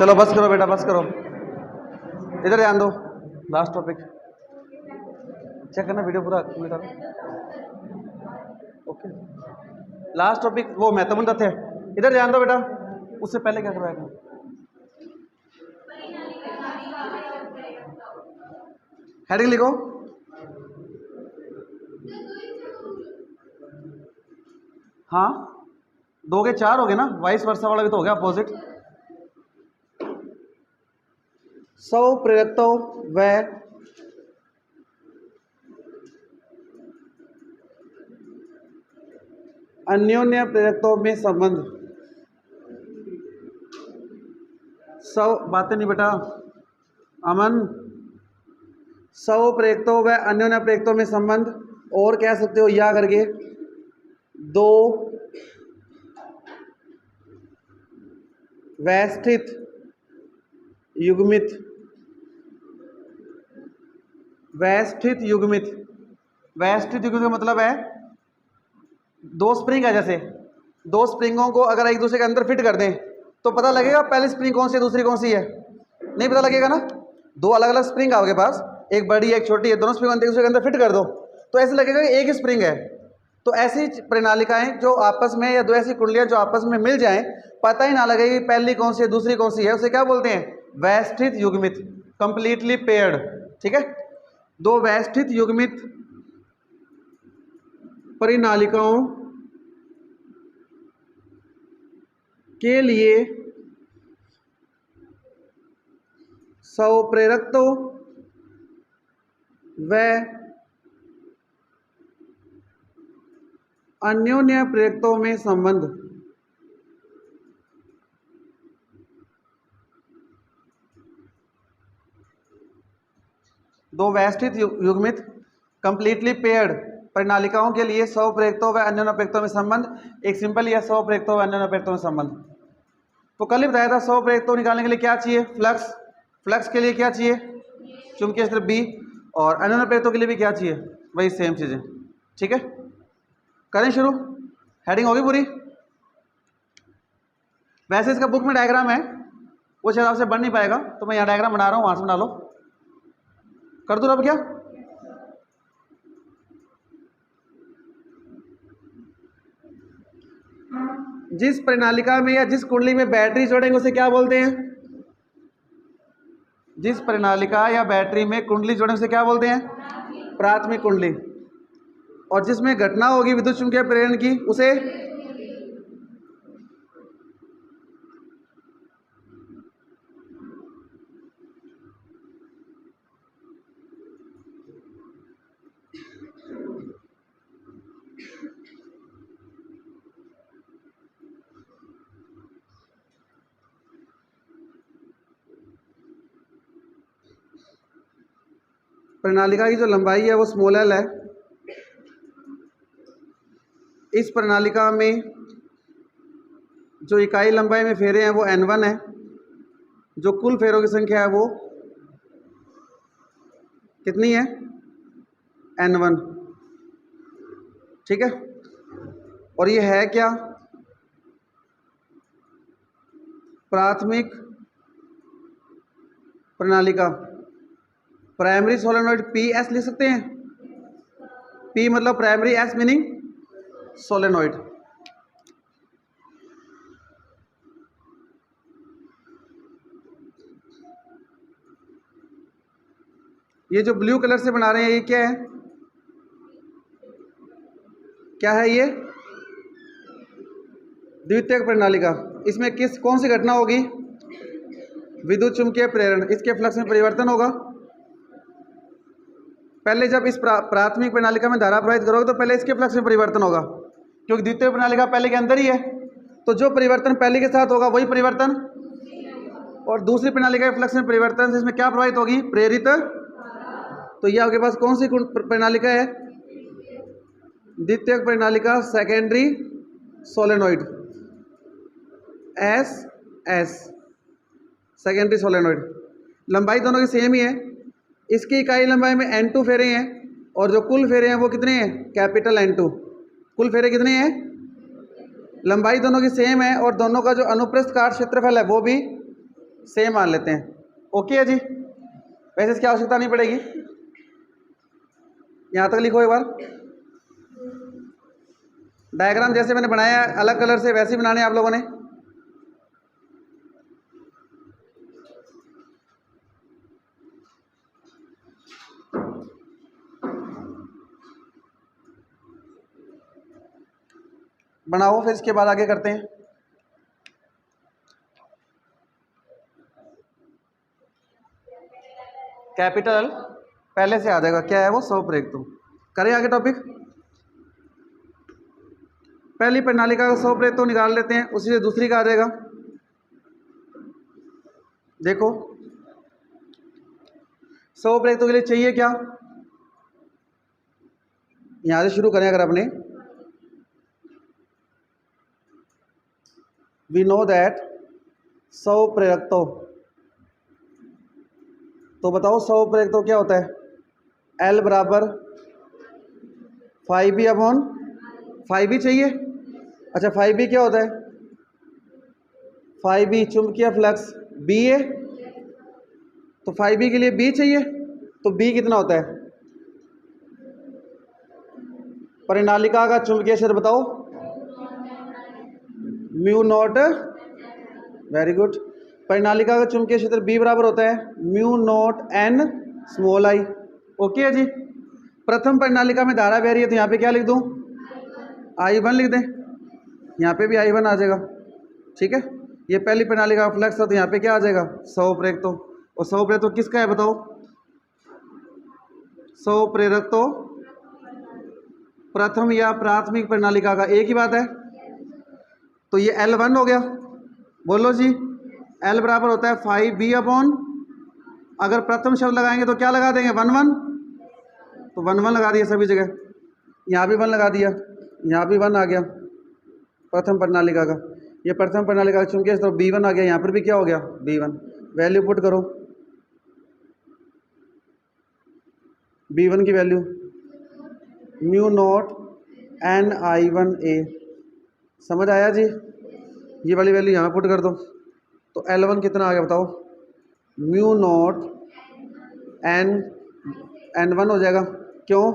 चलो बस करो बेटा, बस करो, इधर ध्यान दो। लास्ट टॉपिक चेक करना, वीडियो पूरा कंप्लीट करो। ओके, लास्ट टॉपिक वो महत्वपूर्ण तथ्य है। इधर ध्यान दो बेटा, उससे पहले क्या करवाया था? हेडिंग लिखो। हाँ, 2 के 4 हो गए ना, वाइस वर्षा वाला भी तो हो गया अपोजिट। स्वप्रेरकत्व व अन्योन्य प्रेरकत्व में संबंध। सब बातें नहीं बेटा, अमन। स्वप्रेरकत्व व अन्योन्य प्रेरकत्व में संबंध, और कह सकते हो या करके 2 व्यवस्थित युग्मित। व्यवस्थित युग्मित, व्यवस्थित युग्मित का मतलब है 2 स्प्रिंग है, जैसे 2 स्प्रिंगों को अगर एक दूसरे के अंदर फिट कर दें तो पता लगेगा पहली स्प्रिंग कौन सी है, दूसरी कौन सी है? नहीं पता लगेगा ना। 2 अलग अलग स्प्रिंग आपके पास, एक बड़ी एक छोटी है, दोनों स्प्रिंग एक दूसरे के अंदर फिट कर दो तो ऐसे लगेगा कि एक ही स्प्रिंग है। तो ऐसी प्रणालिकाएं जो आपस में, या 2 ऐसी कुंडलियां जो आपस में मिल जाएं, पता ही ना लगे कि पहली कौन सी है दूसरी कौन सी है, उसे क्या बोलते हैं? व्यवस्थित युग्मित, कंप्लीटली पेयर्ड। ठीक है, 2 व्यवस्थित युग्मित परिनालिकाओं के लिए स्वप्रेरकत्व व अन्योन्य प्रेरकत्व में संबंध। दो व्यवस्थित युग्मित कंप्लीटली पेयर्ड प्रणालिकाओं के लिए स्वप्रेरकत्व व अन्योन्य प्रेरकत्व में संबंध। एक सिंपल या स्वप्रेरकत्व व अन्योन्य प्रेरकत्व में संबंध। तो कल ही बताया था स्वप्रेरकत्व निकालने के लिए क्या चाहिए? फ्लक्स। फ्लक्स के लिए क्या चाहिए? चुंबकीय क्षेत्र B। और अन्योन्य प्रेरकत्व के लिए भी क्या चाहिए? वही सेम चीजें। ठीक है, करें शुरू। हेडिंग होगी पूरी। वैसे इसका बुक में डायग्राम है, वो शायद आपसे बन नहीं पाएगा, तो मैं यहाँ डायग्राम बना रहा हूँ, वहां से बना लो। कर दूँ अब क्या? जिस प्रणालिका में या जिस कुंडली में बैटरी जोड़ेंगे उसे क्या बोलते हैं? जिस प्रणालिका या बैटरी में कुंडली जोड़ेंगे उसे क्या बोलते हैं? प्राथमिक कुंडली। और जिसमें घटना होगी विद्युत चुम्बकीय प्रेरण की उसे प्रणालिका की जो लंबाई है वो स्मॉल एल है। इस प्रणालिका में जो इकाई लंबाई में फेरे हैं वो N1 है। जो कुल फेरों की संख्या है वो कितनी है? N1। ठीक है, और ये है क्या? प्राथमिक प्रणालिका। प्राइमरी सोलेनोइड PS लिख सकते हैं। P मतलब प्राइमरी, S मीनिंग सोलेनोइड। ये जो ब्लू कलर से बना रहे हैं ये क्या है? क्या है ये? द्वितीयक प्रणालिका। इसमें कौन सी घटना होगी? विद्युत चुम्बकीय प्रेरण। इसके फ्लक्स में परिवर्तन होगा। पहले जब इस प्राथमिक प्रणालिका में धारा प्रवाहित करोगे तो पहले इसके फ्लक्स में परिवर्तन होगा, क्योंकि द्वितीय प्रणालिका पहले के अंदर ही है। तो जो परिवर्तन पहले के साथ होगा वही परिवर्तन, और दूसरी प्रणालिका के फ्लक्स में परिवर्तन से इसमें क्या प्रवाहित होगी? प्रेरित। तो ये आपके पास कौन सी प्रणालिका है? द्वितीयक प्रणालिका, secondary solenoid, SS, secondary solenoid. लंबाई दोनों की सेम ही है। इसकी इकाई लंबाई में N2 फेरे हैं, और जो कुल फेरे हैं वो कितने हैं? Capital N2। कुल फेरे कितने हैं? लंबाई दोनों की सेम है, और दोनों का जो अनुप्रस्थ काट क्षेत्रफल है वो भी सेम मान लेते हैं। ओके है जी, वैसे इसकी आवश्यकता नहीं पड़ेगी। यहाँ तक लिखो एक बार। डायग्राम जैसे मैंने बनाया है अलग कलर से वैसे ही बनाने आप लोगों ने। बनाओ, फिर इसके बाद आगे करते हैं। कैपिटल पहले से आ जाएगा, क्या है वो, स्वप्रेरित। करें आगे टॉपिक। पहली प्रणालिका का स्वप्रेरित तो निकाल लेते हैं, उसी से दूसरी का आ जाएगा। देखो स्वप्रेरित के लिए चाहिए क्या, यहां से शुरू करें अगर अपने। वी नो दैट स्वप्रेरकत्व, तो बताओ स्वप्रेरकत्व क्या होता है। L बराबर 5b अपॉन 5b चाहिए। अच्छा 5b क्या होता है, 5b चुंबकीय फ्लक्स B है, तो 5b के लिए B चाहिए। तो B कितना होता है, परिनालिका का चुंबकीय क्षेत्र बताओ, म्यू नॉट, वेरी गुड। परिनालिका का चुंबकीय क्षेत्र B बराबर होता है mu naught n small I. Okay है जी। प्रथम परिनालिका में धारा बह रही है तो यहाँ पे क्या लिख दूँ, I1 लिख दें, यहाँ पे भी I1 आ जाएगा। ठीक है, ये पहली प्रणालिका का फ्लक्स है तो यहाँ पे क्या आ जाएगा, स्वप्रेरक। और स्वप्रेरक किसका है बताओ, स्वप्रेरक तो प्रथम या प्राथमिक प्रणालिका का, एक ही बात है। तो ये L1 हो गया, बोलो जी। L बराबर होता है 5b अपॉन, अगर प्रथम शब्द लगाएंगे तो क्या लगा देंगे, 1 1, तो 1 1 लगा दिया सभी जगह। यहाँ भी 1 लगा दिया, यहाँ भी 1 आ गया प्रथम प्रणालिका का। ये प्रथम प्रणालिका का चुंबकीय क्षेत्र B1 आ गया, यहाँ पर भी क्या हो गया, B1। वैल्यू पुट करो, B1 की वैल्यू म्यू नॉट NI1A। समझ आया जी, ये वाली वैल्यू यहाँ पुट कर दो। तो L1 कितना आ गया बताओ, म्यू नॉट N1 हो जाएगा, क्यों,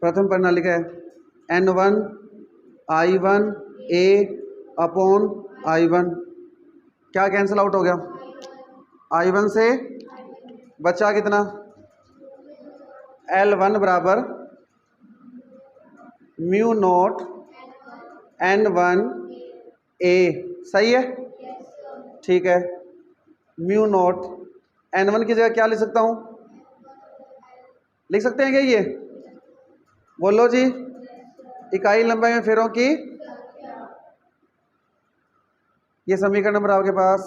प्रथम प्रणालिका है, N1 I1A अपॉन I1, क्या कैंसिल आउट हो गया, I1 से बचा कितना, L1 बराबर म्यू नॉट N1A। सही है, ठीक है। म्यू नॉट N1 की जगह क्या लिख सकता हूँ, लिख सकते हैं क्या ये, बोलो जी। इकाई लंबाई में फेरों की, ये समीकरण नंबर आपके पास,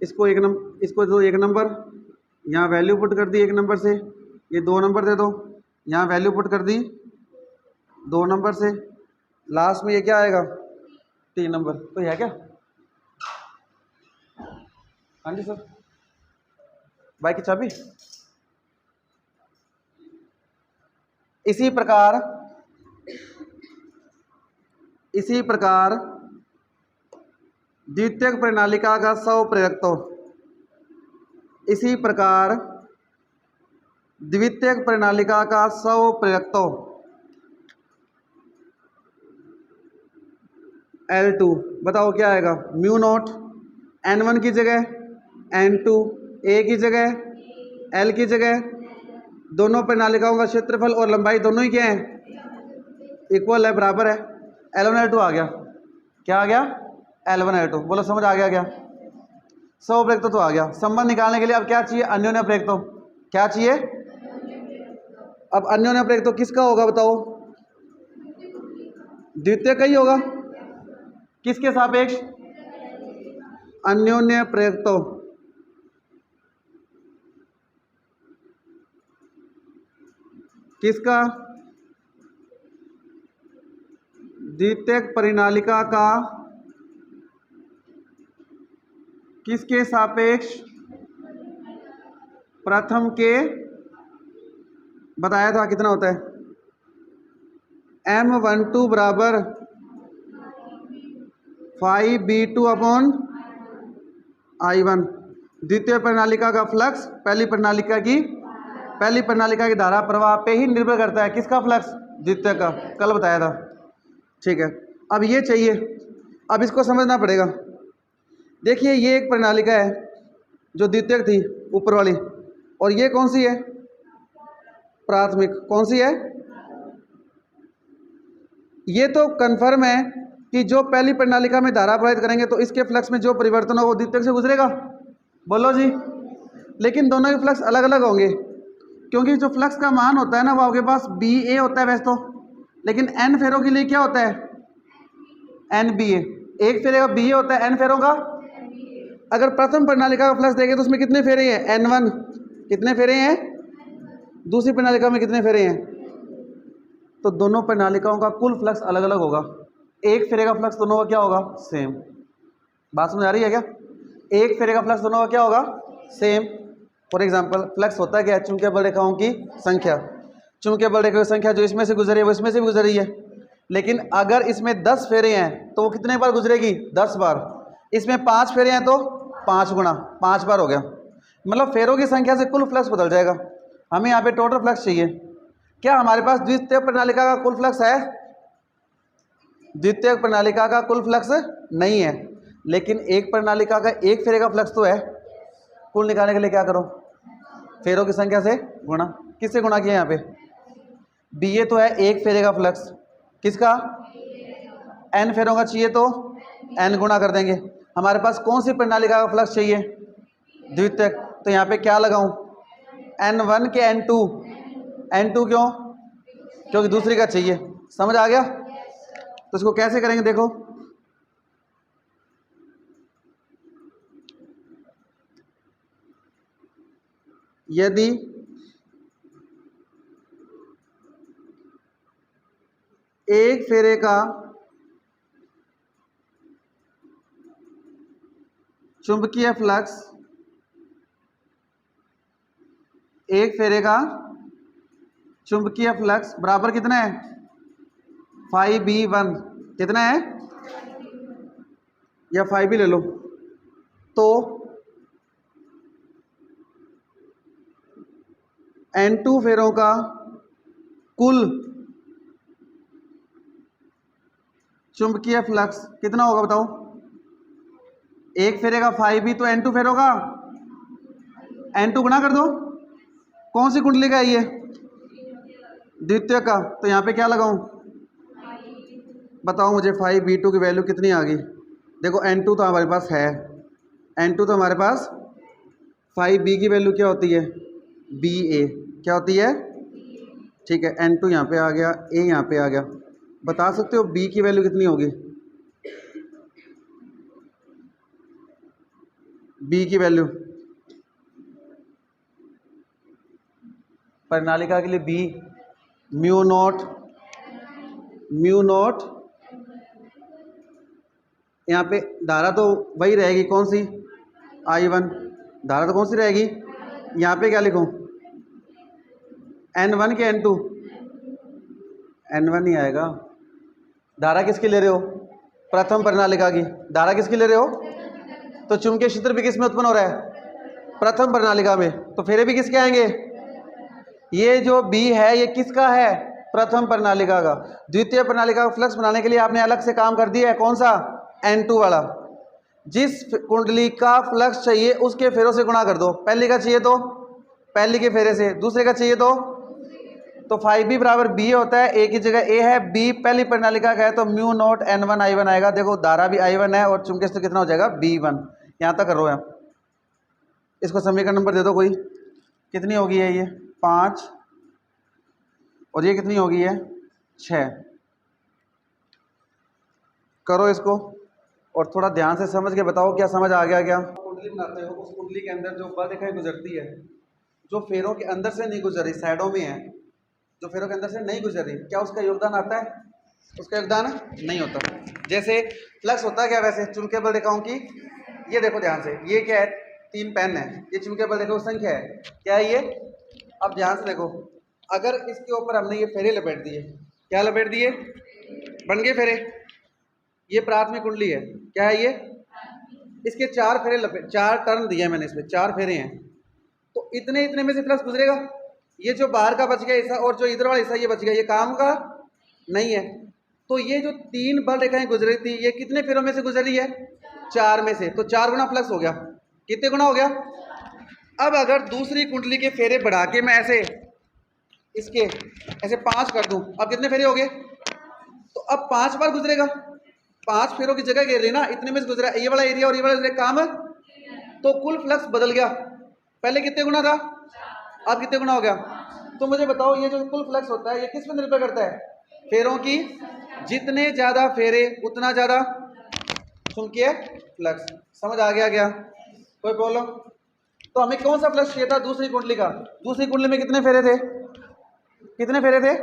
इसको एक नंबर, इसको दो 1 नंबर, यहाँ वैल्यू पुट कर दी 1 नंबर से, ये 2 नंबर दे दो, यहाँ वैल्यू पुट कर दी 2 नंबर से, लास्ट में ये क्या आएगा, 3 नंबर। तो ये है क्या, हाँ जी सर, बाइक की चाबी। इसी प्रकार द्वितीयक प्रणालिका का स्वप्रेरकत्व, इसी प्रकार द्वितीयक प्रणालिका का स्वप्रेरकत्व L2 बताओ क्या आएगा, म्यू नॉट N1 की जगह N2, A की जगह L की जगह, दोनों प्रणालिकाओं का क्षेत्रफल और लंबाई दोनों ही क्या है, इक्वल है, बराबर है। L1 L2 आ गया, क्या आ गया, L1 L2। बोलो समझ आ गया क्या, स्वप्रेरकत्व तो आ गया। संबंध निकालने के लिए अब क्या चाहिए, अन्योन्य प्रेरकत्व। क्या चाहिए, अब अन्योन्य प्रेरकत्व किसका होगा बताओ, द्वितीय का ही होगा, किसके सापेक्ष, अन्योन्य प्रेरकत्व किसका, द्वितीयक परिनालिका का किसके सापेक्ष, प्रथम के, बताया था कितना होता है, M12 बराबर 5B2 अपॉन I1। द्वितीय प्रणालिका का फ्लक्स पहली प्रणालिका की धारा प्रवाह पे ही निर्भर करता है। किसका फ्लक्स? द्वितीय का, कल बताया था। ठीक है, अब ये चाहिए, अब इसको समझना पड़ेगा। देखिए ये एक प्रणालिका है जो द्वितीयक थी ऊपर वाली, और ये कौन सी है? प्राथमिक। कौन सी है? ये तो कंफर्म है कि जो पहली प्रणालिका में धारा प्रवाहित करेंगे तो इसके फ्लक्स में जो परिवर्तन होगा वो द्वितीयक से गुजरेगा। बोलो जी। लेकिन दोनों के फ्लक्स अलग अलग होंगे, क्योंकि जो फ्लक्स का मान होता है ना वो आपके पास बी ए होता है वैसे तो, लेकिन एन फेरों के लिए क्या होता है? एन बी ए। एक फेरे का बी ए होता है, एन फेरों का। अगर प्रथम प्रणालिका का फ्लक्स देखें तो उसमें कितने फेरे हैं? N one. कितने फेरे हैं? दूसरी प्रणालिका में कितने फेरे हैं? तो दोनों प्रणालिकाओं का कुल फ्लक्स अलग अलग होगा। एक फेरे का फ्लक्स दोनों का क्या होगा? सेम। बात समझ आ रही है क्या? एक फेरे का फ्लक्स दोनों का क्या होगा? सेम। फॉर एग्जांपल फ्लक्स होता है क्या? चुंबकीय बल रेखाओं की संख्या। चुंबकीय बल रेखाओं की संख्या जो इसमें से गुजरी है वो इसमें से भी गुजर रही है, लेकिन अगर इसमें 10 फेरे हैं तो वो कितने बार गुजरेगी? 10 बार। इसमें 5 फेरे हैं तो 5 गुना 5 बार हो गया। मतलब फेरों की संख्या से कुल फ्लक्स बदल जाएगा। हमें यहाँ पे टोटल फ्लक्स चाहिए। क्या हमारे पास द्वितीय प्रणालिका का कुल फ्लक्स है? द्वितीय प्रणालिका का कुल फ्लक्स नहीं है, लेकिन एक प्रणालिका का एक फेरे का फ्लक्स तो है। कुल निकालने के लिए क्या करो? फेरों की संख्या से गुणा। किससे गुणा किया यहाँ पे? बी ए तो है एक फेरे का फ्लक्स, किसका? एन फेरों का चाहिए तो एन गुणा कर देंगे। हमारे पास कौन सी प्रणालिका का फ्लक्स चाहिए? द्वितीयक। तो यहाँ पे क्या लगाऊं? एन वन के एन टू? एन टू क्यों? क्योंकि दूसरी का चाहिए। समझ आ गया? तो इसको कैसे करेंगे देखो। यदि एक फेरे का चुंबकीय फ्लक्स, एक फेरे का चुंबकीय फ्लक्स बराबर कितना है? Five B one. कितना है? या फाइव भी ले लो। तो N2 फेरों का कुल चुंबकीय फ्लक्स कितना होगा बताओ? एक फेरे का फाइव भी तो N2 फेरों का N2 गुणा कर दो। कौन सी कुंडली का है ये? द्वितीय का। तो यहाँ पे क्या लगाऊं? बताओ मुझे 5B2 की वैल्यू कितनी आ गई? देखो N2 तो हमारे पास है, N2 तो हमारे पास 5B की वैल्यू क्या होती है? BA। क्या होती है? ठीक है, N2 यहाँ पे आ गया, A यहाँ पे आ गया। बता सकते हो B की वैल्यू कितनी होगी? B की वैल्यू प्रणालिका के लिए B म्यू नॉट। यहाँ पे धारा तो वही रहेगी, कौन सी? I1। धारा तो कौन सी रहेगी? यहाँ पे क्या लिखूं? N1 के N2? N1 ही आएगा। धारा किसकी ले रहे हो? प्रथम प्रणालिका की। धारा किसकी ले रहे हो? तो चुंबकीय क्षेत्र भी किस में उत्पन्न हो रहा है? प्रथम प्रणालिका में। तो फेरे भी किसके आएंगे? ये जो B है ये किसका है? प्रथम प्रणालिका का। द्वितीय प्रणालिका का फ्लक्स बनाने के लिए आपने अलग से काम कर दिया है, कौन सा? N2 वाला। जिस कुंडली का फ्लक्स चाहिए उसके फेरों से गुणा कर दो। पहली का चाहिए तो पहली के फेरे से, दूसरे का चाहिए तो 5B बराबर B होता है। A की जगह A है, B पहली प्रणालिका का है तो म्यू नॉट N1 I1 आएगा। देखो धारा भी I1 है और चुंबकीय क्षेत्र कितना हो जाएगा? B1। यहाँ तक कर रहे हो आप। इसको समीकरण नंबर दे दो कोई। कितनी होगी है ये? 5 और ये कितनी होगी है? 6। करो इसको और थोड़ा ध्यान से समझ के बताओ क्या समझ आ गया क्या? कुंडली बनाते हो, उस कुंडली के अंदर जो बल रेखाएं गुजरती है, जो फेरों के अंदर से नहीं गुजर रही, साइडों में है, जो फेरों के अंदर से नहीं गुजर रही, क्या उसका योगदान आता है? उसका योगदान नहीं होता। जैसे फ्लक्स होता है क्या वैसे चुंबकीय बल रेखाओं की? ये देखो ध्यान से, ये क्या है? 3 पेन है, ये चुंबकीय बल रेखाओं की संख्या है। क्या है ये? अब ध्यान से देखो, अगर इसके ऊपर हमने ये फेरे लपेट दिए, क्या लपेट दिए? बन गए फेरे। ये प्राथमिक कुंडली है। क्या है ये? इसके 4 फेरे 4 टर्न दिए मैंने, इसमें 4 फेरे हैं, तो इतने इतने में से फ्लक्स गुजरेगा। ये जो बाहर का बच गया हिस्सा और जो इधर वाला हिस्सा ये बच गया, ये काम का नहीं है। तो ये जो 3 बल रेखाएं गुजरी थी, ये कितने फेरों में से गुजर रही है? 4 में से। तो 4 गुना फ्लक्स हो गया। कितने गुना हो गया? अब अगर दूसरी कुंडली के फेरे बढ़ा के मैं ऐसे इसके ऐसे 5 कर दूं, अब कितने फेरे हो गए? तो अब 5 बार गुजरेगा, 5 फेरों की जगह घेर लेना, इतने में से गुजरा ये वाला एरिया और ये वाला एरिया, काम। तो कुल फ्लक्स बदल गया। पहले कितने गुना था, अब कितने गुना हो गया? तो मुझे बताओ, ये जो कुल फ्लक्स होता है ये किस पर निर्भर करता है? फेरों की। जितने ज्यादा फेरे उतना ज्यादा चुंबकीय फ्लक्स। समझ आ गया क्या? कोई प्रॉब्लम? तो हमें कौन सा फ्लक्स चाहिए था? दूसरी कुंडली का। दूसरी कुंडली में कितने फेरे थे? कितने फेरे थे?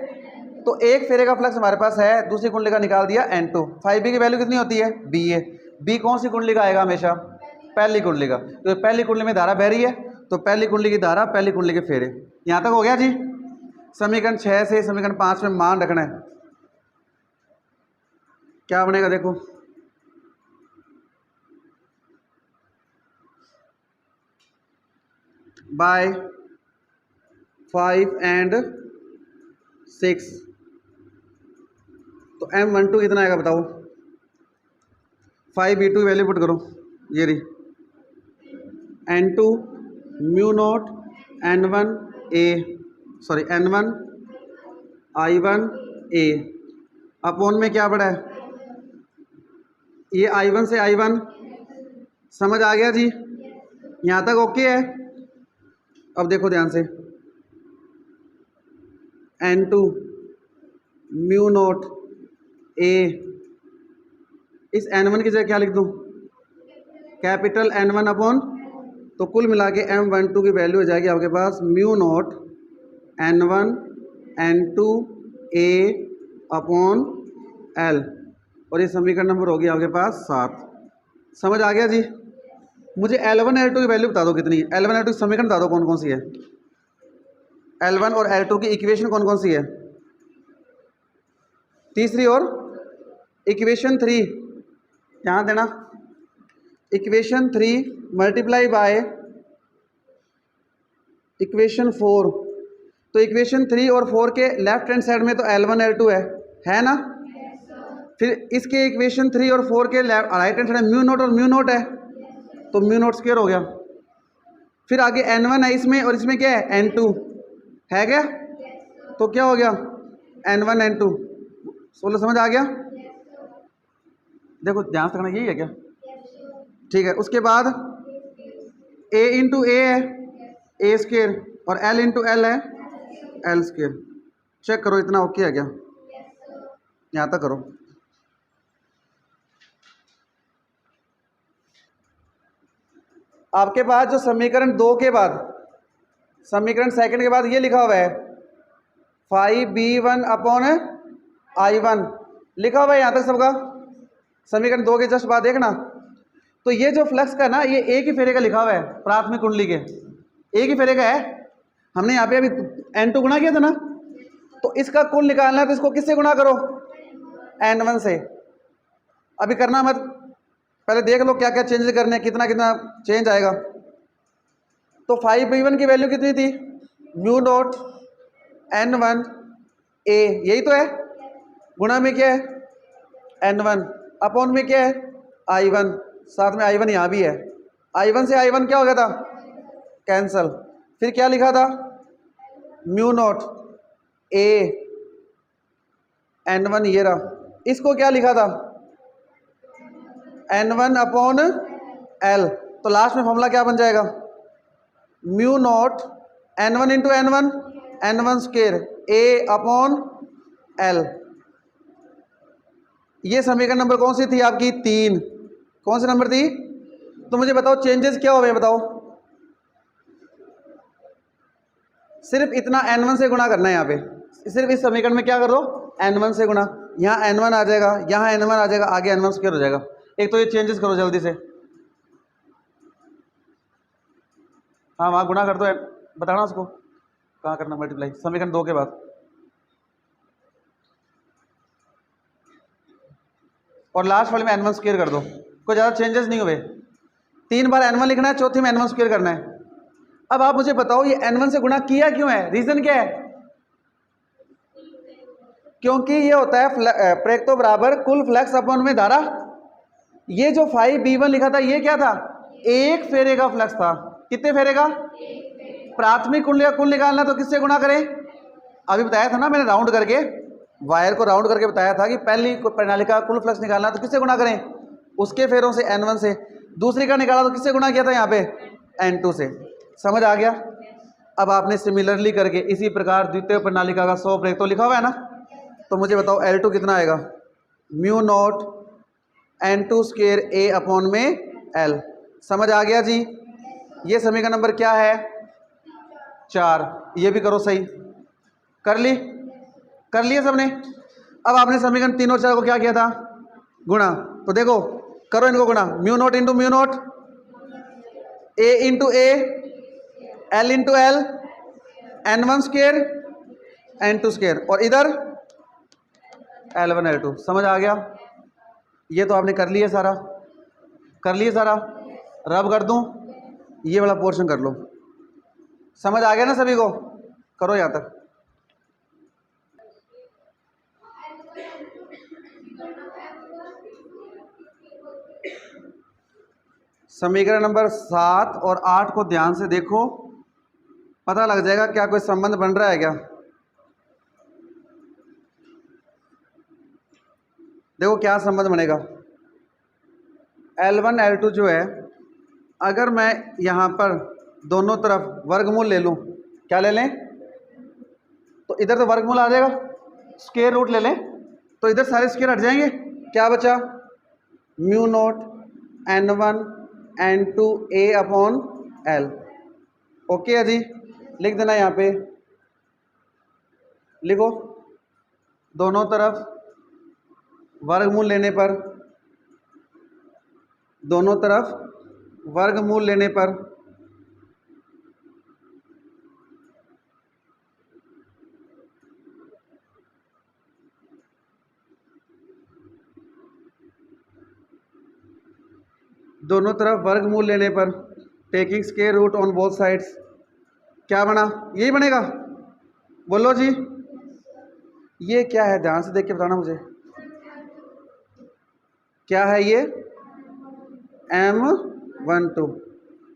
तो एक फेरे का फ्लक्स हमारे पास है, दूसरी कुंडली का निकाल दिया N2। 5B की वैल्यू कितनी होती है? BA। B कौन सी कुंडली का आएगा? हमेशा पहली कुंडली का। तो पहली कुंडली में धारा बह रही है, तो पहली कुंडली की धारा, पहली कुंडली के फेरे। यहां तक हो गया जी। समीकरण 6 से समीकरण 5 में मान रखना है। क्या बनेगा देखो, बाय 5 and 6, तो M12 कितना आएगा बताओ? 5B2 वैल्यू पुट करो, ये रही N2 mu nought N1 A, sorry N1 I1 A upon में क्या पड़ा है? ये I1 से I1। समझ आ गया जी? यहाँ तक ओके है? अब देखो ध्यान से, N2 म्यू नॉट A, इस N1 की जगह क्या लिख दूँ? कैपिटल N1 अपॉन, तो कुल मिला के M12 की वैल्यू हो जाएगी आपके पास mu nought N1 N2 A upon L, और ये समीकरण नंबर हो गया आपके पास 7। समझ आ गया जी? मुझे L1 L2 की वैल्यू बता दो कितनी है। L1 L2 की समीकरण बता दो कौन कौन सी है। L1 और L2 की इक्वेशन कौन कौन सी है? तीसरी और इक्वेशन 3 यहाँ देना, इक्वेशन 3 मल्टीप्लाई बाय इक्वेशन 4। तो इक्वेशन 3 और 4 के लेफ्ट हैंड साइड में तो L1 L2 है ना? फिर इसके इक्वेशन 3 और 4 के राइट हैंड साइड में म्यू नोट और म्यू नोट है, तो म्यू नोट स्क्वायर हो गया। फिर आगे N1 है इसमें, और इसमें क्या है? N2 है क्या? तो क्या हो गया? N1 N2। सोलह समझ आ गया? देखो ध्यान से करना, यही है क्या? ठीक है। उसके बाद A इंटू ए है A स्क्वायर, और L इंटू L है L स्क्वायर। चेक करो इतना ओके है क्या? यहाँ तक करो। आपके पास जो समीकरण 2 के बाद, समीकरण सेकंड के बाद ये लिखा हुआ है 5B1 अपॉन I1 लिखा हुआ है यहाँ तक सबका। समीकरण 2 के जस्ट बाद देखना, तो ये जो फ्लक्स का ना, ये एक ही फेरे का लिखा हुआ है, प्राथमिक कुंडली के एक ही फेरे का है। हमने यहाँ पे अभी N2 गुणा किया था ना, तो इसका कुल निकालना है, तो इसको किससे गुणा करो? N1 से। अभी करना मत, पहले देख लो क्या क्या चेंजेस करने हैं, कितना कितना चेंज आएगा। तो 5B1 की वैल्यू कितनी थी? म्यू नॉट N1 A, यही तो है। गुणा में क्या है? N1 अपॉन में क्या है? I1, साथ में I1 यहाँ भी है। I1 से I1 क्या हो गया था? कैंसल। फिर क्या लिखा था? म्यू नॉट A N1, ये रहा। इसको क्या लिखा था? N1 upon L। तो लास्ट में फॉर्मूला क्या बन जाएगा? Mu nought N1 into N1 N1 square A upon L। ये समीकरण नंबर कौन सी थी आपकी? 3। कौन सी नंबर थी? तो मुझे बताओ चेंजेस क्या हो गए, बताओ। सिर्फ इतना N1 से गुणा करना है यहाँ पे, सिर्फ इस समीकरण में क्या कर दो? N1 से गुणा। यहाँ N1 आ जाएगा, यहाँ N1 आ जाएगा, आगे N1 स्क्वायर हो जाएगा। एक तो ये चेंजेस करो जल्दी से। हाँ वहाँ गुणा कर दो, बताना उसको कहाँ करना मल्टीप्लाई, समीकरण 2 के बाद। और लास्ट वाले में N1 स्क्वायर कर दो। कोई ज़्यादा चेंजेस नहीं हुए। 3 बार n1 लिखना है, चौथी में n1 स्क्वायर करना है। अब आप मुझे बताओ ये n1 से गुणा किया क्यों है, रीजन क्या है? क्योंकि ये होता है प्रेक्तो बराबर कुल फ्लक्स अपॉन में धारा। ये जो 5b1 लिखा था ये क्या था? एक फेरे का फ्लक्स था। कितने फेरे का? प्राथमिक कुल या कुल निकालना तो किससे गुणा करें? अभी बताया था ना मैंने, राउंड करके, वायर को राउंड करके बताया था कि पहली प्रणाली का कुल फ्लक्स निकालना तो किससे गुणा करें? उसके फेरों से n1 से। दूसरी का निकाला तो किससे गुणा किया था यहाँ पे? n2 से। समझ आ गया? अब आपने सिमिलरली करके इसी प्रकार द्वितीय प्रणालिका का 100 प्रेक्तो लिखा हुआ है ना, तो मुझे बताओ L2 कितना आएगा? Mu naught n2 square a upon में L। समझ आ गया जी? ये समीकरण नंबर क्या है? 4। ये भी करो सही। कर ली? कर लिया सबने? अब आपने समीकरण 3 और 4 को क्या किया था? गुणा। तो देखो करो इनको गुणा। Mu nought into mu nought, A into A, L into L, n1 square n2 square, और इधर L1 L2। समझ आ गया? ये तो आपने कर लिया सारा। कर लिए सारा? रब कर दूं? ये वाला पोर्शन कर लो। समझ आ गया ना सभी को? करो यहां तक। समीकरण नंबर 7 और 8 को ध्यान से देखो, पता लग जाएगा क्या कोई संबंध बन रहा है क्या। देखो क्या संबंध बनेगा। L1 L2 जो है, अगर मैं यहाँ पर दोनों तरफ वर्गमूल ले लूँ, क्या ले लें? तो इधर तो वर्गमूल आ जाएगा, स्क्वायर रूट ले लें तो इधर सारे स्क्वायर हट जाएंगे। क्या बचा? Mu nought n1 n2 a upon L। Okay है जी? लिख देना यहाँ पे, लिखो दोनों तरफ वर्गमूल लेने पर, दोनों तरफ वर्गमूल लेने पर दोनों तरफ वर्गमूल लेने पर taking square root on both sides, क्या बना? यही बनेगा? बोलो जी। ये क्या है? ध्यान से देख के बताना मुझे, क्या है ये? M12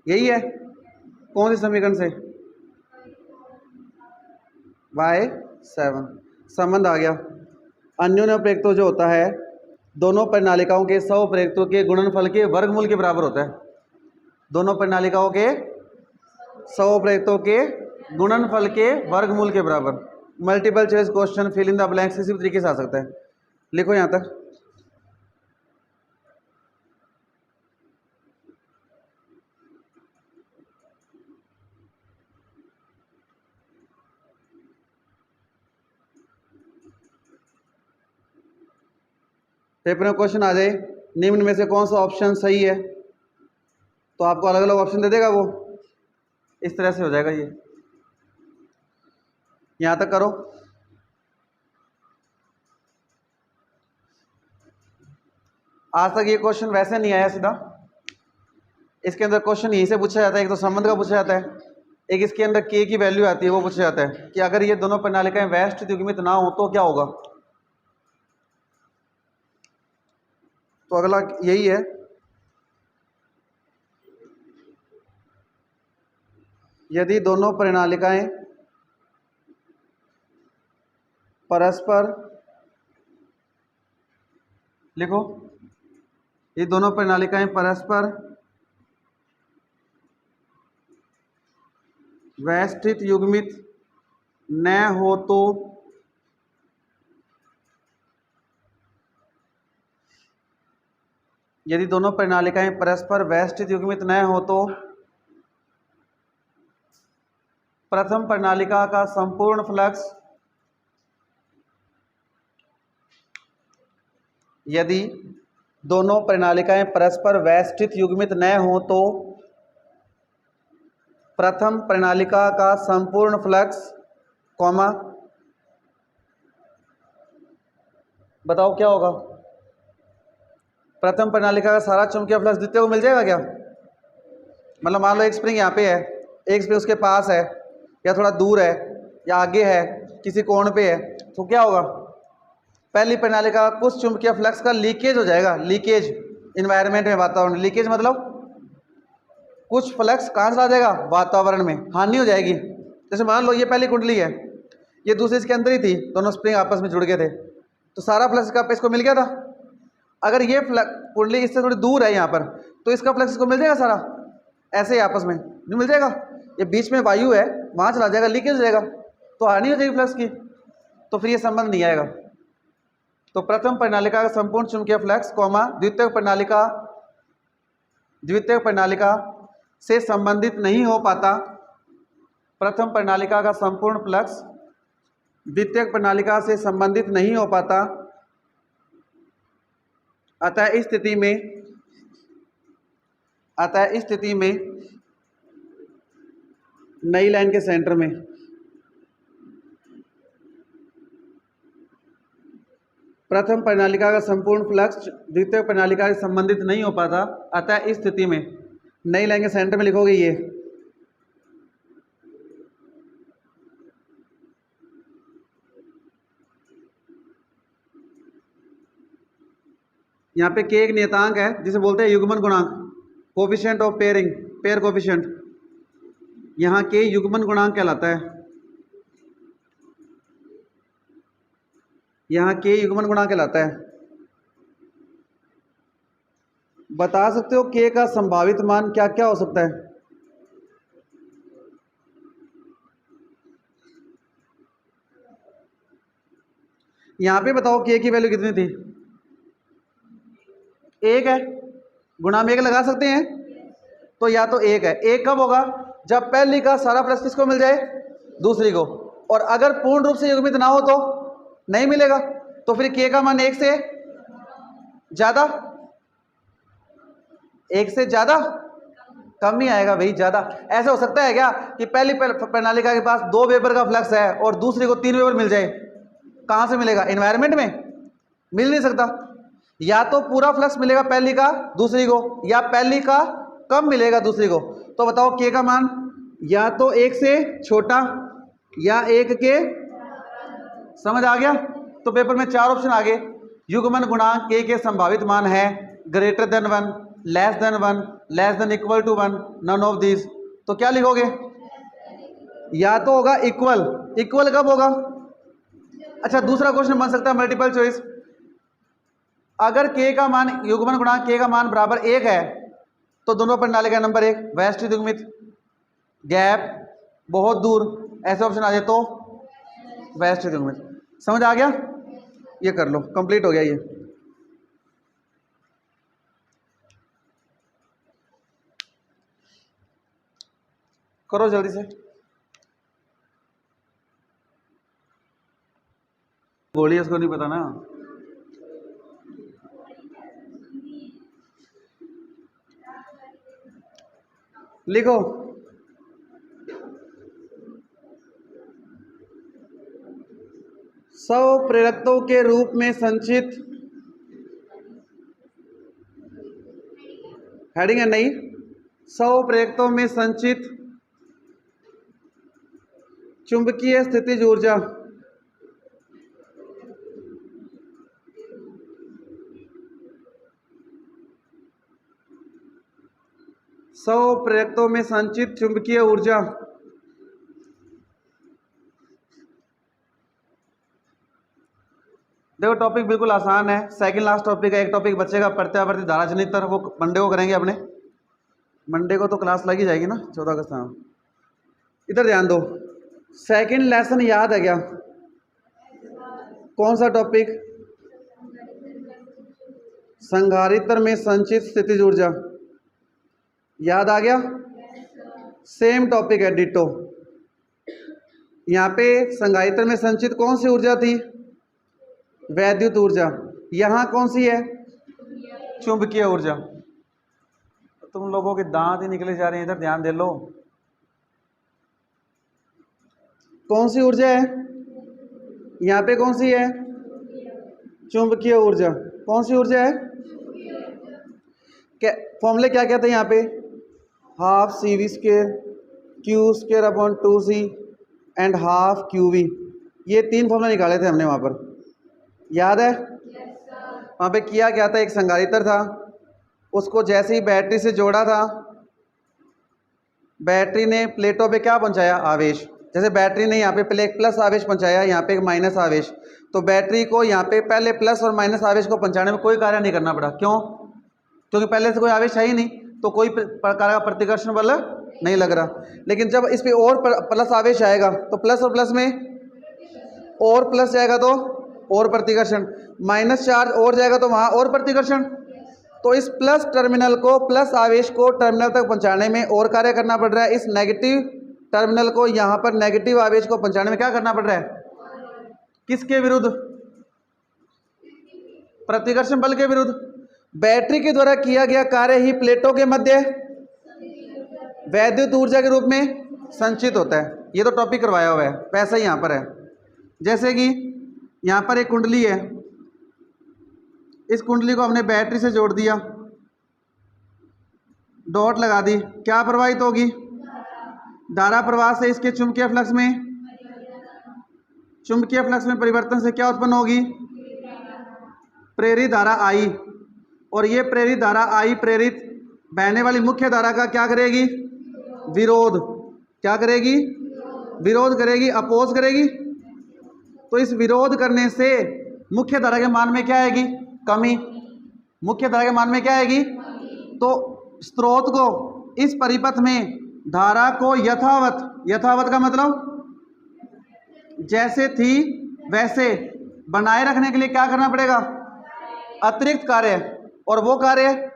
यही है। कौन सी समीकरण से? y7। संबंध आ गया। अन्योन्य प्रेरितो जो होता है दोनों प्रणालिकाओं के सौ प्रेरितों के गुणनफल के वर्गमूल के बराबर होता है। दोनों प्रणालिकाओं के सौ प्रेरितों के गुणनफल के वर्गमूल के बराबर। Multiple choice question, fill in the blanks इसी तरीके से आ सकता है। लिखो यहां तक। पेपर में क्वेश्चन आ जाए निम्न में से कौन सा ऑप्शन सही है, तो आपको अलग अलग ऑप्शन दे देगा वो। इस तरह से हो जाएगा ये। यहां तक करो। आज तक ये क्वेश्चन वैसे नहीं आया सीधा, इसके अंदर क्वेश्चन यहीं से पूछा जाता है। एक तो संबंध का पूछा जाता है, एक इसके अंदर के की वैल्यू आती है, वो पूछा जाता है कि अगर ये दोनों प्रणालिकाएं व्यवस्थित युग्मित ना हो तो क्या होगा। तो अगला यही है, यदि दोनों प्रणालिकाएं परस्पर, लिखो, ये दोनों प्रणालिकाएं परस्पर व्यवस्थित युग्मित न हो तो यदि दोनों प्रणालिकाएं परस्पर व्यवस्थित युग्मित न हो तो प्रथम प्रणालिका का संपूर्ण फ्लक्स, यदि दोनों प्रणालिकाएं परस्पर व्यवस्थित युग्मित न हो तो प्रथम प्रणालिका का संपूर्ण फ्लक्स, कॉमा, बताओ क्या होगा? प्रथम प्रणालिका का सारा चुंबकीय फ्लक्स द्वितीय को मिल जाएगा क्या? मतलब मान लो एक स्प्रिंग यहाँ पे है, एक स्प्रिंग उसके पास है या थोड़ा दूर है या आगे है, किसी कोण पे है, तो क्या होगा, पहली प्रणाली का कुछ चुंबकीय फ्लक्स का लीकेज हो जाएगा। लीकेज इन्वायरमेंट में, वातावरण, लीकेज मतलब कुछ फ्लक्स कहाँ चला जाएगा, वातावरण में, हानि हो जाएगी। जैसे मान लो ये पहली कुंडली है, ये दूसरी इसके अंदर ही थी, दोनों स्प्रिंग आपस में जुड़ गए थे, तो सारा फ्लक्स का इसको मिल गया था। अगर ये कुंडली इससे थोड़ी दूर है यहाँ पर, तो इसका फ्लक्स इसको मिल जाएगा सारा, ऐसे ही आपस में नहीं मिल जाएगा। ये बीच में वायु है, वहाँ चला जाएगा, लीकेज हो जाएगा, तो हानि हो जाएगी फ्लक्स की, तो फिर ये संबंध नहीं आएगा। तो प्रथम प्रणालिका का संपूर्ण चुंबकीय फ्लक्स कॉमा द्वितीयक प्रणालिका से संबंधित नहीं हो पाता, प्रथम प्रणालिका का संपूर्ण फ्लक्स द्वितीयक प्रणालिका से संबंधित नहीं हो पाता, अतः इस स्थिति में नई लाइन के सेंटर में प्रथम प्रणालिका का संपूर्ण फ्लक्स द्वितीय प्रणालिका से संबंधित नहीं हो पाता, अतः इस स्थिति में नई लाइन के सेंटर में लिखोगे ये, यहाँ पे के एक नियतांक है जिसे बोलते हैं युग्मन गुणांक, coefficient of pairing, pair coefficient, यहाँ के युग्मन गुणांक कहलाता है, यहाँ के युग्मन गुणांक कहलाता है। बता सकते हो के का संभावित मान क्या क्या हो सकता है? यहाँ पे बताओ के की वैल्यू कितनी थी? एक है, गुणा में एक लगा सकते हैं, तो या तो एक है। एक कब होगा? जब पहली का सारा फ्लक्स किसको मिल जाए? दूसरी को। और अगर पूर्ण रूप से युग्मित ना हो तो नहीं मिलेगा, तो फिर के का मान एक से ज्यादा, एक से ज्यादा कम ही आएगा भाई, ज्यादा। ऐसे हो सकता है क्या कि पहली प्रणालिका के पास 2 वेबर का फ्लक्स है और दूसरी को 3 वेबर मिल जाए? कहां से मिलेगा? एनवायरनमेंट में मिल नहीं सकता। या तो पूरा फ्लक्स मिलेगा पहली का दूसरी को, या पहली का कम मिलेगा दूसरी को। तो बताओ के का मान या तो एक से छोटा या एक के, समझ आ गया? तो पेपर में 4 ऑप्शन आ गए। युग्मन गुणांक के संभावित मान है greater than 1, less than 1, less than equal to 1, none of this. तो क्या लिखोगे? या तो होगा इक्वल, इक्वल कब होगा? अच्छा, दूसरा क्वेश्चन बन सकता है मल्टीपल चॉइस। अगर के का मान, युग्मन गुणांक के का मान बराबर 1 है, तो दोनों प्रणालिका नंबर 1 व्यवस्थित युग्मित, गैप बहुत दूर, ऐसे ऑप्शन आ जाए तो व्यवस्थित युग्मित। समझ आ गया? ये कर लो, कंप्लीट हो गया ये। करो जल्दी से। बोलिए, उसको नहीं पता ना। लिखो। स्वप्रेरकत्व के रूप में संचित, हेडिंग है नहीं, स्वप्रेरकत्व में संचित चुंबकीय स्थितिज ऊर्जा स्वप्रेरकत्व में संचित चुंबकीय ऊर्जा देखो, टॉपिक बिल्कुल आसान है, सेकंड लास्ट टॉपिक है। एक टॉपिक बचेगा प्रत्यावर्ती धारा जनित्र, वो मंडे को करेंगे अपने। मंडे को तो क्लास लगी जाएगी ना, 14 अगस्त। हाँ, इधर ध्यान दो। सेकंड लेसन याद है क्या? कौन सा टॉपिक? संधारित्र में संचित स्थितिज ऊर्जा, याद आ गया? सेम टॉपिक है, डिटो। यहाँ पे संधारित्र में संचित कौन सी ऊर्जा थी? वैद्युत ऊर्जा। यहाँ कौन सी है? चुंबकीय ऊर्जा। तुम लोगों के दांत ही निकले जा रहे हैं, इधर ध्यान दे लो। कौन सी ऊर्जा है यहाँ पे? कौन सी है? चुंबकीय ऊर्जा। कौन सी ऊर्जा है? क्या फॉर्मूले क्या कहते हैं यहाँ पे? Half C V square Q square upon 2c and half Q V. ये 3 फॉर्मूला निकाले थे हमने वहाँ पर, याद है? वहाँ पे किया क्या था, एक संधारित्र था, उसको जैसे ही बैटरी से जोड़ा था, बैटरी ने प्लेटों पे क्या पहुँचाया, आवेश। जैसे बैटरी ने यहाँ पे पहले एक प्लस आवेश पहुँचाया, यहाँ पे एक माइनस आवेश, तो बैटरी को यहाँ पे पहले प्लस और माइनस आवेश को पहुँचाने में कोई कार्य नहीं करना पड़ा। क्यों? क्योंकि पहले से कोई आवेश है ही नहीं, तो कोई प्रकार का प्रतिकर्षण बल नहीं लग रहा। लेकिन जब इस पे और प्लस आवेश आएगा तो प्लस और प्लस में और प्लस जाएगा तो और प्रतिकर्षण, माइनस चार्ज और जाएगा तो वहाँ और प्रतिकर्षण। तो इस प्लस टर्मिनल को, प्लस आवेश को टर्मिनल तक पहुँचाने में और कार्य करना पड़ रहा है। इस नेगेटिव टर्मिनल को यहाँ पर नेगेटिव आवेश को पहुँचाने में क्या करना पड़ रहा है, किसके विरुद्ध, प्रतिकर्षण बल के विरुद्ध। बैटरी के द्वारा किया गया कार्य ही प्लेटों के मध्य वैद्युत ऊर्जा के रूप में संचित होता है। ये तो टॉपिक करवाया हुआ है, पैसा ही यहाँ पर है। जैसे कि यहाँ पर एक कुंडली है, इस कुंडली को हमने बैटरी से जोड़ दिया, डॉट लगा दी, क्या प्रवाहित होगी, धारा प्रवाह से इसके चुंबकीय फ्लक्स में परिवर्तन से क्या उत्पन्न होगी, प्रेरित धारा आई। और ये प्रेरित धारा आई प्रेरित बहने वाली मुख्य धारा का क्या करेगी, विरोध। क्या करेगी, विरोध करेगी, अपोज करेगी। तो इस विरोध करने से मुख्य धारा के मान में क्या आएगी, कमी। मुख्य धारा के मान में क्या आएगी, तो स्रोत को इस परिपथ में धारा को यथावत का मतलब जैसे थी वैसे बनाए रखने के लिए क्या करना पड़ेगा, अतिरिक्त कार्य। और वो कार्य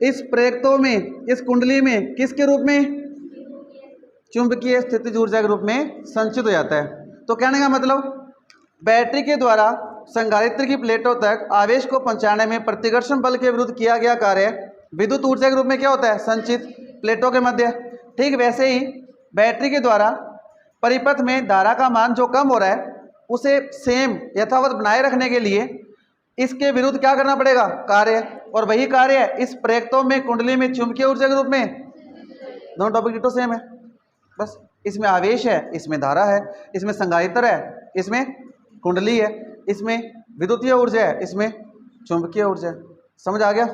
इस प्रेरकों में, इस कुंडली में किसके रूप में, चुंबकीय स्थितिज ऊर्जा के रूप में संचित हो जाता है। तो कहने का मतलब बैटरी के द्वारा संधारित्र की प्लेटों तक आवेश को पहुंचाने में प्रतिकर्षण बल के विरुद्ध किया गया कार्य विद्युत ऊर्जा के रूप में क्या होता है, संचित प्लेटों के मध्य। ठीक वैसे ही बैटरी के द्वारा परिपथ में धारा का मान जो कम हो रहा है उसे सेम यथावत बनाए रखने के लिए इसके विरुद्ध क्या करना पड़ेगा, कार्य। और वही कार्य इस प्रेरकों में, कुंडली में चुंबकीय ऊर्जा के रूप में, दोनों टॉपिक डिटो सेम है, बस इसमें आवेश है, इसमें धारा है, इसमें संधारित्र है, इसमें कुंडली है, इसमें विद्युतीय ऊर्जा है, इसमें चुंबकीय ऊर्जा है। समझ आ गया,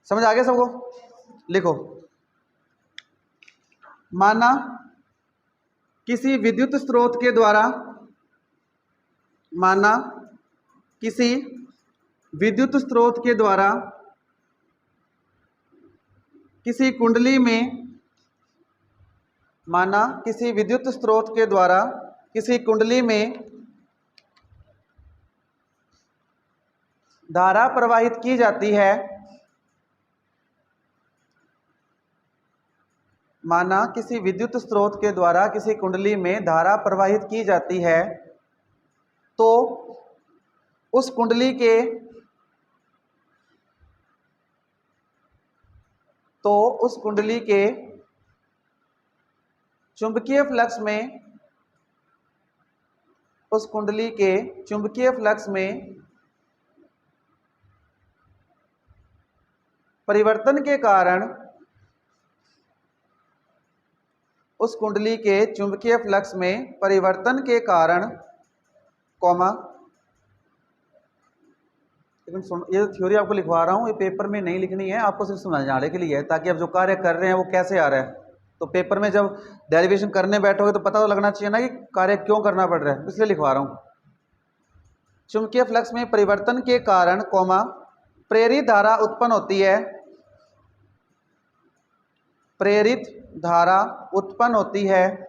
समझ आ गया सबको? लिखो, माना किसी विद्युत स्रोत के द्वारा, माना किसी विद्युत स्रोत के द्वारा किसी कुंडली में, माना किसी विद्युत स्रोत के द्वारा किसी कुंडली में धारा प्रवाहित की जाती है, माना किसी विद्युत स्रोत के द्वारा किसी कुंडली में धारा प्रवाहित की जाती है, तो उस कुंडली के चुंबकीय फ्लक्स में, उस कुंडली के चुंबकीय फ्लक्स में परिवर्तन के कारण, उस कुंडली के चुंबकीय फ्लक्स में परिवर्तन के कारण, कॉमा, लेकिन सुन, ये थ्योरी आपको लिखवा रहा हूँ, ये पेपर में नहीं लिखनी है, आपको सिर्फ समझाने के लिए है, ताकि आप जो कार्य कर रहे हैं वो कैसे आ रहा है। तो पेपर में जब डेरिवेशन करने बैठोगे तो पता तो लगना चाहिए ना कि कार्य क्यों करना पड़ रहा है, इसलिए लिखवा रहा हूँ। चुंबकीय फ्लक्स में परिवर्तन के कारण, कॉमा, प्रेरित धारा उत्पन्न होती है, प्रेरित धारा उत्पन्न होती है,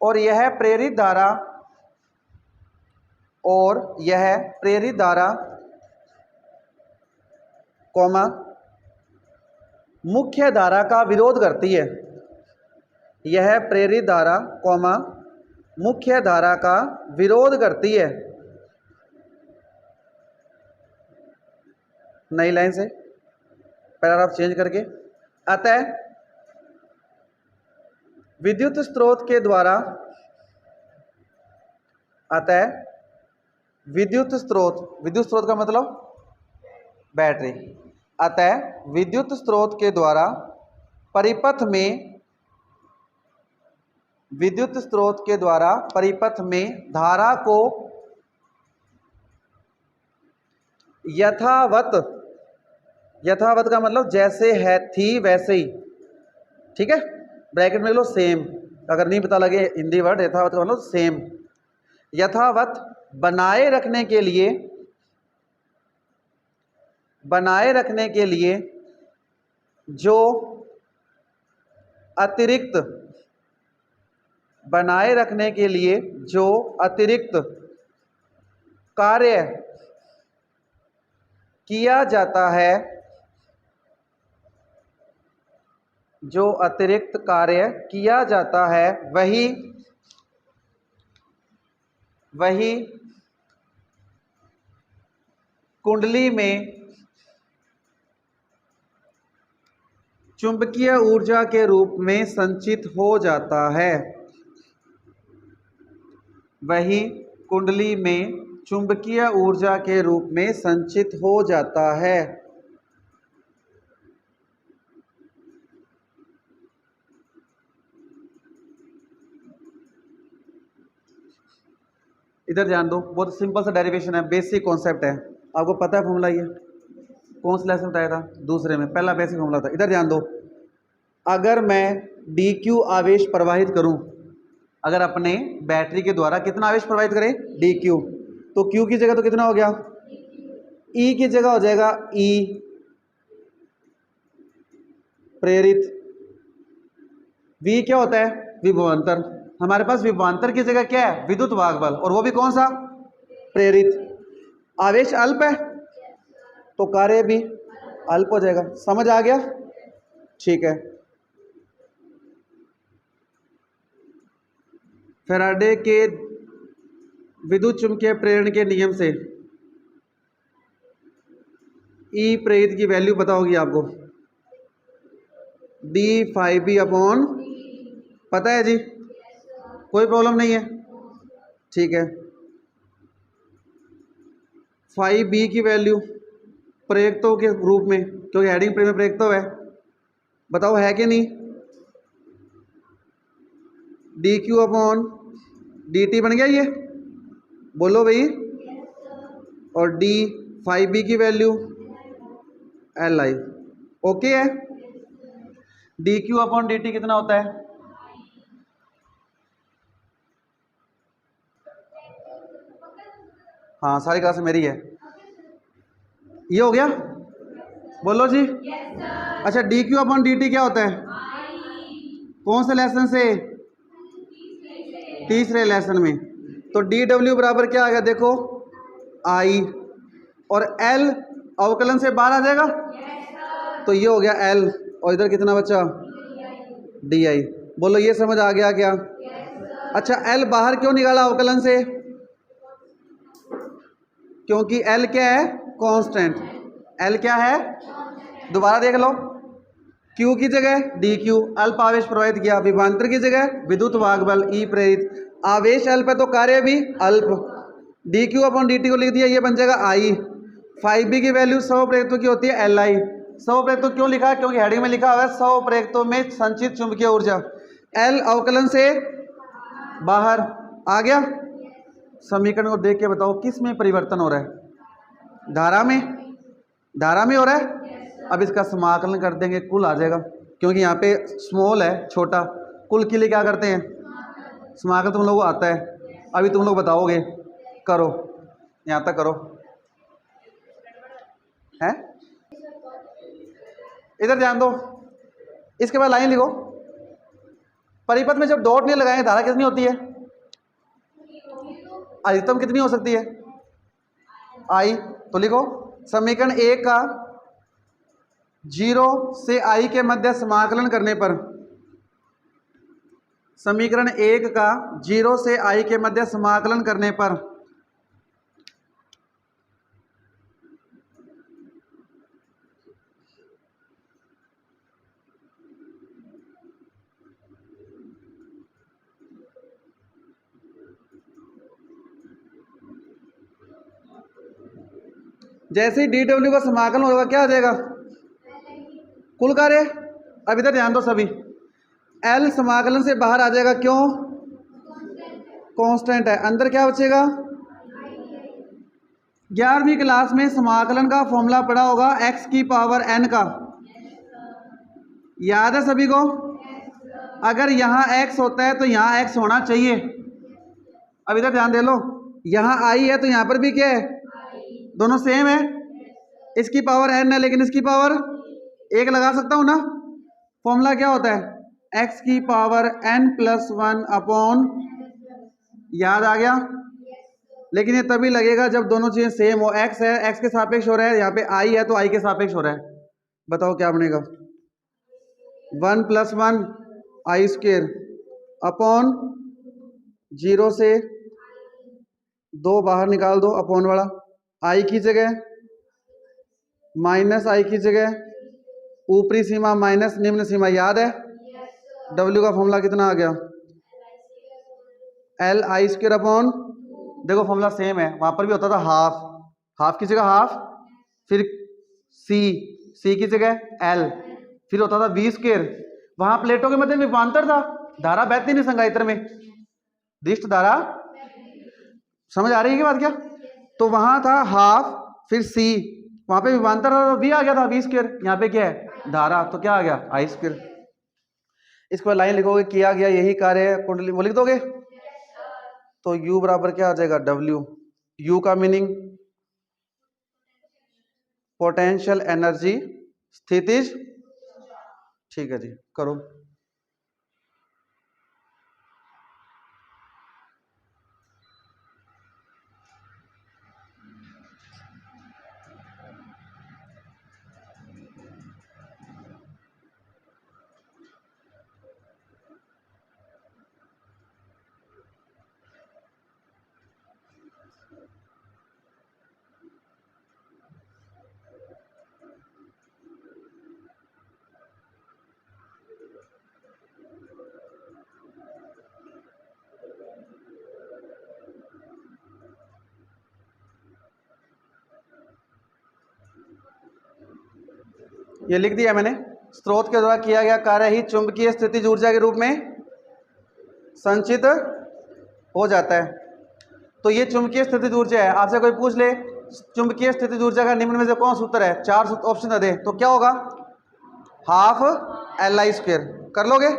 और यह प्रेरित धारा, कॉमा, मुख्य धारा का विरोध करती है। यह प्रेरित धारा, कॉमा, मुख्य धारा का विरोध करती है। नई लाइन से पैराग्राफ चेंज करके, अतः विद्युत स्रोत के द्वारा, अतः विद्युत स्रोत का मतलब बैटरी। अतः विद्युत स्रोत के द्वारा परिपथ में धारा को यथावत का मतलब जैसे है थी वैसे ही, ठीक है, ब्रैकेट में लो सेम, अगर नहीं पता लगे हिंदी वर्ड यथावत का मतलब सेम, यथावत बनाए रखने के लिए जो अतिरिक्त कार्य किया जाता है वही कुंडली में चुंबकीय ऊर्जा के रूप में संचित हो जाता है। वही कुंडली में चुंबकीय ऊर्जा के रूप में संचित हो जाता है। इधर ध्यान दो, बहुत सिंपल सा डेरिवेशन है, बेसिक कॉन्सेप्ट है, आपको पता है फॉर्मूला ये कौन सा लेसन बताया था, दूसरे में, पहला बेसिक फॉर्मूला था। इधर ध्यान दो, अगर मैं डी क्यू आवेश प्रवाहित करूं, अगर अपने बैटरी के द्वारा कितना आवेश प्रवाहित करें, डी क्यू, तो क्यू की जगह तो कितना हो गया, ई की जगह हो जाएगा ई प्रेरित, वी क्या होता है, विभवांतर, हमारे पास विभवांतर की जगह क्या है, विद्युत वाहक बल, और वो भी कौन सा, प्रेरित। आवेश अल्प है तो कार्य भी अल्प हो जाएगा, समझ आ गया, ठीक है। फैराडे के विद्युत चुंबकीय प्रेरण के नियम से ई प्रेरित की वैल्यू पता होगी आपको, डी फाइव बी अपॉन, पता है जी, कोई प्रॉब्लम नहीं है, ठीक है। फाइव बी की वैल्यू प्रेरकत्व के रूप में, क्योंकि हेडिंग प्रेम में प्रेरकत्व है, बताओ है कि नहीं, D Q upon D T बन गया ये, बोलो भाई, और डी फाइव बी की वैल्यू एल आई, ओके है। D Q upon D T कितना होता है, हाँ सारी क्लास मेरी है, ये हो गया, बोलो जी, अच्छा D Q upon D T क्या होता है, कौन से लेसन से, तीसरे लेसन में, तो डी डब्ल्यू बराबर क्या आ गया, देखो आई, और एल अवकलन से बाहर आ जाएगा, तो ये हो गया एल, और इधर कितना बचा, डी आई, बोलो ये समझ आ गया क्या, अच्छा एल बाहर क्यों निकाला अवकलन से, क्योंकि एल क्या है, कांस्टेंट, एल क्या है, दोबारा देख लो, क्यू की जगह डी क्यू, अल्प आवेश प्रवाहित किया, विभवांतर की जगह विद्युत वाहक बल ई प्रेरित, आवेश अल्प है तो कार्य भी अल्प, D Q upon D T को लिख दिया, ये बन जाएगा आई, फाइव बी की वैल्यू सौ प्रेरितों की होती है एल आई, सौ प्रेरितों क्यों लिखा है, क्योंकि हेडिंग में लिखा हुआ है सौ प्रेरितों में संचित चुंबकीय ऊर्जा, एल अवकलन से बाहर आ गया। समीकरण को देख के बताओ किस में परिवर्तन हो रहा है, धारा में हो रहा है, अब इसका समाकलन कर देंगे, कुल आ जाएगा, क्योंकि यहाँ पे स्मॉल है छोटा, कुल के लिए क्या करते हैं, समाकलन तुम लोगों को आता है, अभी तुम लोग बताओगे, करो, यहाँ तक करो, है इधर ध्यान दो, इसके बाद लाइन लिखो, परिपथ में जब डॉट नहीं लगाएंगे धारा कितनी होती है, अधिकतम कितनी हो सकती है, आई, तो लिखो समीकरण एक का 0 से आई के मध्य समाकलन करने पर, समीकरण एक का 0 से आई के मध्य समाकलन करने पर जैसे ही डी डब्ल्यू का समाकलन होगा क्या आ जाएगा? कुल कार्य। अब इधर ध्यान दो सभी, एल समाकलन से बाहर आ जाएगा, क्यों? कांस्टेंट है। अंदर क्या बचेगा? 11वीं क्लास में समाकलन का फॉर्मूला पढ़ा होगा x की पावर n का, याद है सभी को? अगर यहाँ x होता है तो यहाँ x होना चाहिए। अब इधर ध्यान दे लो, यहाँ i है तो यहाँ पर भी क्या है? दोनों सेम है। इसकी पावर n है लेकिन इसकी पावर 1 लगा सकता हूँ ना। फॉर्मूला क्या होता है? x की पावर n प्लस 1 अपॉन, याद आ गया? लेकिन ये तभी लगेगा जब दोनों चीजें सेम हो। x है, x के सापेक्ष हो रहा है, यहाँ पे i है तो i के सापेक्ष हो रहा है। बताओ क्या बनेगा? 1 प्लस 1 आई स्क्वेयर अपॉन 0 से 2 बाहर निकाल दो, अपॉन वाला i की जगह माइनस i की जगह ऊपरी सीमा माइनस निम्न सीमा, याद है? w का फॉर्मूला कितना आ गया? एल आई स्क्वेयर अपॉन, देखो फॉर्मूला सेम है, वहां पर भी होता था हाफ, हाफ की जगह हाफ, फिर सी की जगह एल, फिर होता था वी स्क्वेयर। वहां प्लेटों के मध्य विभवांतर था, धारा बहती नहीं संगायित्र में, दृष्ट धारा। समझ आ रही है कि बात क्या? तो वहां था हाफ, फिर सी, वहां पे विभवांतर था तो वी आ गया था, वी स्क्वेयर। यहाँ पे क्या है? धारा, तो क्या आ गया? I square. इसको लाइन लिखोगे, किया गया यही कार्य कुंडली, वो लिख दोगे तो U बराबर क्या आ जाएगा? W। U का मीनिंग पोटेंशियल एनर्जी, स्थितिज। ठीक है जी, करो। ये लिख दिया मैंने। स्रोत के द्वारा किया गया कार्य ही चुंबकीय स्थितिज ऊर्जा के रूप में संचित हो जाता है। तो ये चुंबकीय स्थितिज ऊर्जा है। आपसे कोई पूछ ले चुंबकीय स्थितिज ऊर्जा का निम्न में से कौन सूत्र है? 4 ऑप्शन दे तो क्या होगा? Half L I square. कर लोगे?